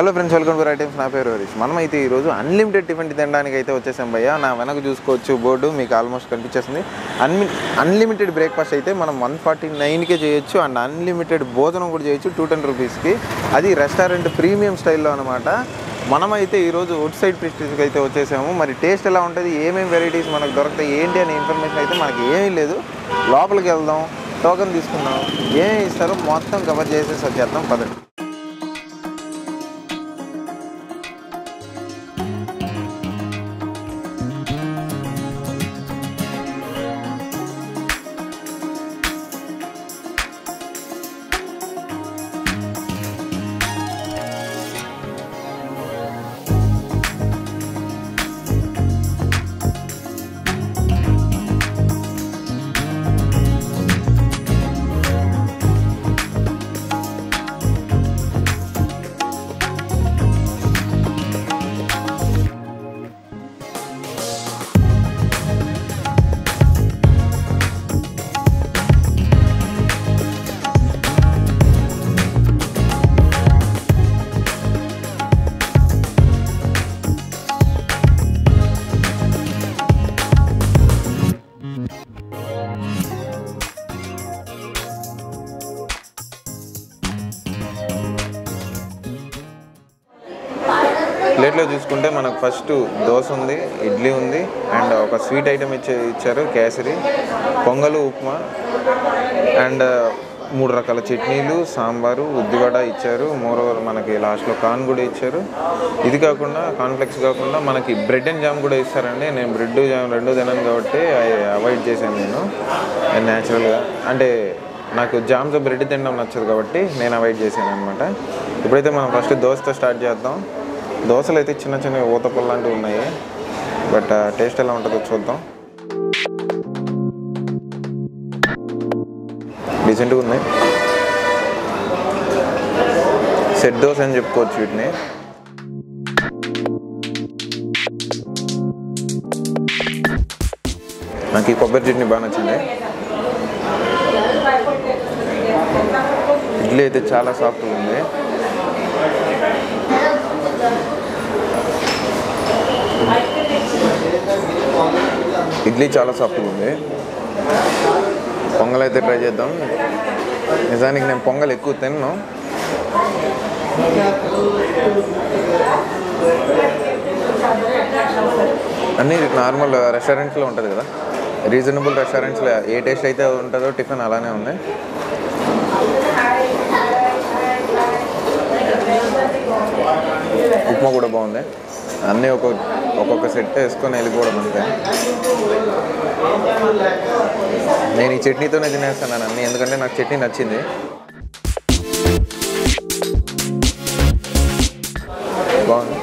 Hello friends, welcome to right times. నా పేరు హరీష్. మనమైతే ఈరోజు అన్లిమిటెడ్ టిఫిన్ తినడానికి అయితే వచ్చేసాం భయ్య. నా వెనక చూసుకోవచ్చు బోర్డు, మీకు ఆల్మోస్ట్ కనిపించేస్తుంది. అన్లిమిటెడ్ బ్రేక్ఫాస్ట్ అయితే మనం 149కే చేయొచ్చు. అండ్ అన్లిమిటెడ్ భోజనం కూడా చేయొచ్చు 210 రూపీస్కి. అది రెస్టారెంట్ ప్రీమియం స్టైల్లో అనమాట. మనమైతే ఈరోజు అవుట్ సైడ్ ప్రెస్టీజ్కి అయితే వచ్చేసాము. మరి టేస్ట్ ఎలా ఉంటుంది, ఏమేమి వెరైటీస్ మనకు దొరుకుతాయి ఏంటి అనే ఇన్ఫర్మేషన్ అయితే మనకి ఏమీ లేదు. లోపలికి వెళ్దాం, టోకెన్ తీసుకుందాం, ఏమేమి ఇస్తారో మొత్తం కవర్ చేసేసి వచ్చేద్దాం పదండి. ప్లేట్లో చూసుకుంటే మనకు ఫస్ట్ దోశ ఉంది, ఇడ్లీ ఉంది, అండ్ ఒక స్వీట్ ఐటమ్ ఇచ్చారు కేసరి, పొంగలు, ఉప్మా, అండ్ 3 రకాల చట్నీలు, సాంబారు, ఉద్దివడ ఇచ్చారు. మోరోవర్ మనకి లాస్ట్లో కార్న్ కూడా ఇచ్చారు. ఇది కాకుండా కాన్ఫ్లెక్స్ కాకుండా మనకి బ్రెడ్ అండ్ జామ్ కూడా ఇస్తారండి. నేను బ్రెడ్ జామ్ రెండు తినాను కాబట్టి అవాయిడ్ చేశాను నేను న్యాచురల్గా. అంటే నాకు జామ్తో బ్రెడ్ తినడం నచ్చదు కాబట్టి నేను అవాయిడ్ చేశాను అనమాట. ఇప్పుడైతే మనం ఫస్ట్ దోశతో స్టార్ట్ చేద్దాం. దోశలు అయితే చిన్న చిన్న ఊతపళ్ళు లాంటివి ఉన్నాయి, బట్ టేస్ట్ ఎలా ఉంటుందో చూద్దాం. డీసెంట్గా ఉంది. సెట్ దోశ అని చెప్పుకోవచ్చు వీటిని. నాకు ఈ కొబ్బరి చట్నీ బాగా నచ్చింది. ఇడ్లీ అయితే చాలా సాఫ్ట్గా ఉంది. ఇడ్లీ చాలా సాఫ్ట్గా ఉంది. పొంగల్ అయితే ట్రై చేద్దాం. నిజానికి నేను పొంగల్ ఎక్కువ తిన్నాను. అన్నీ నార్మల్ రెస్టారెంట్స్లో ఉంటుంది కదా, రీజనబుల్ రెస్టారెంట్స్లో ఏ టేస్ట్ అయితే ఉంటుందో టిఫిన్ అలానే ఉంది. ఉప్మా కూడా బాగుంది. అన్నీ ఒక్కొక్క సెట్ వేసుకొని వెళ్ళిపోవడం అంతే. నేను ఈ చట్నీతోనే తినేస్తాను అన్నీ, ఎందుకంటే నాకు చట్నీ నచ్చింది. బాగుంది.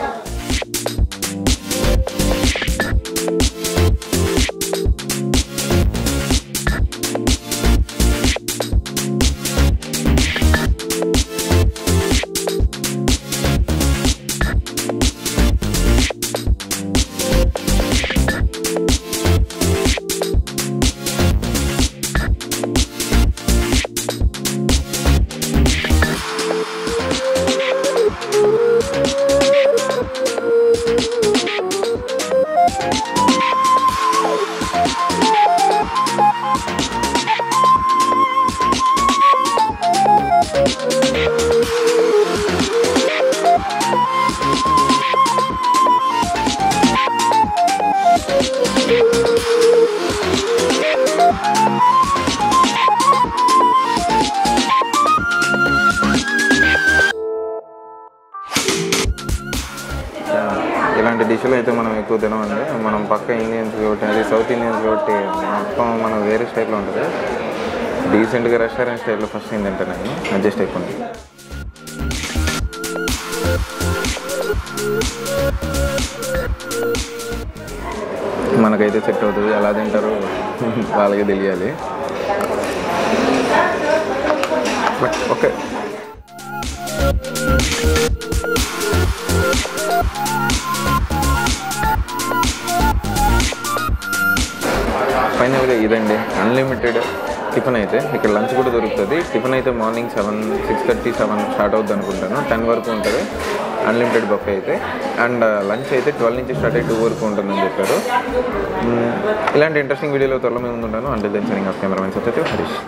ఇలాంటి డిష్లు అయితే మనం ఎక్కువ తినమండి. మనం పక్క ఇండియన్స్ కాబట్టి, అది సౌత్ ఇండియన్స్ కాబట్టి మొత్తం మనం వేరే స్టైల్లో ఉంటుంది. డీసెంట్గా రెస్టారెంట్ స్టైల్లో ఫస్ట్ నేను తింటాను, నేను అడ్జస్ట్ అయిపోయింది. మనకైతే సెట్ అవుతుంది. ఎలా తింటారో వాళ్ళకే తెలియాలి. But okay. ఫైనల్గా ఇదండి అన్లిమిటెడ్ టిఫిన్ అయితే. ఇక్కడ లంచ్ కూడా దొరుకుతుంది. టిఫిన్ అయితే మార్నింగ్ 6:30, 7 స్టార్ట్ అవుతుంది అనుకుంటాను. 10 వరకు ఉంటుంది. అన్లిమిటెడ్ బఫే అయితే. అండ్ లంచ్ అయితే 12 నుంచి స్టార్ట్ అయ్యి 2 వరకు ఉంటుందని చెప్పారు. ఇలాంటి ఇంట్రెస్టింగ్ వీడియోలో త్వరలో మేము ఉంటాను. అంటే then signing off cameraman Satyadev Harish.